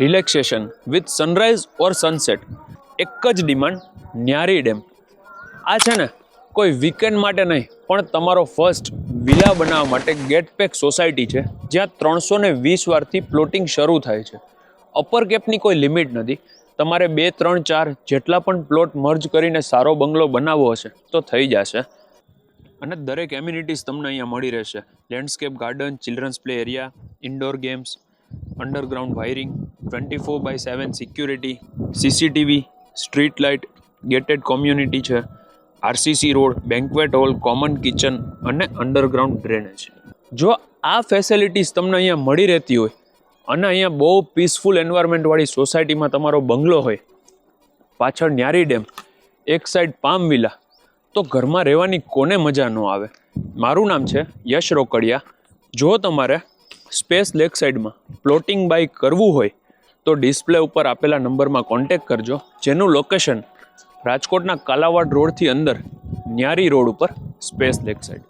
Relaxation with sunrise or sunset. એક જ demand, ન્યારી dam. આ છે ને કોઈ વીકેન્ડ માટે નહીં, પણ તમારો ફર્સ્ટ વિલા બનાવવા માટે ગેટપેક સોસાયટી છે, જ્યાં 320 વારથી પ્લોટિંગ શરૂ થાય છે. અપર કેપની કોઈ લિમિટ નથી. તમારે 2, 3, 4 જેટલા પણ પ્લોટ મર્જ કરીને સારો બંગલો બનાવવો હશે તો થઈ જશે. અને દરેક એમ્યુનિટીઝ તમને અહીંયા મળી રહેશે. Landscape garden, children's play area, indoor games, underground wiring, 24/7 security, CCTV, street light, gated community છે, RCC road, banquet hall, common kitchen અને અંડરગ્રાઉન્ડ ડ્રેનેજ. જો આ ફેસિલિટીઝ તમને અહીંયા મળી રહેતી હોય અને અહીંયા બહુ પીસફુલ એન્વાયરમેન્ટવાળી સોસાયટીમાં તમારો બંગલો હોય, પાછળ ન્યારી ડેમ, એક સાઈડ પામ વિલા, તો ઘરમાં રહેવાની કોને મજા ન આવે. મારું નામ છે યશ રોકડિયા. જો તમારે સ્પેસ લેક સાઈડમાં પ્લોટિંગ બાય કરવું હોય તો ડિસ્પ્લે ઉપર આપેલા નંબરમાં કોન્ટેક્ટ કરજો, જેનું લોકેશન રાજકોટના કાલાવાડ રોડથી અંદર ન્યારી રોડ ઉપર સ્પેસ લેક સાઈડ.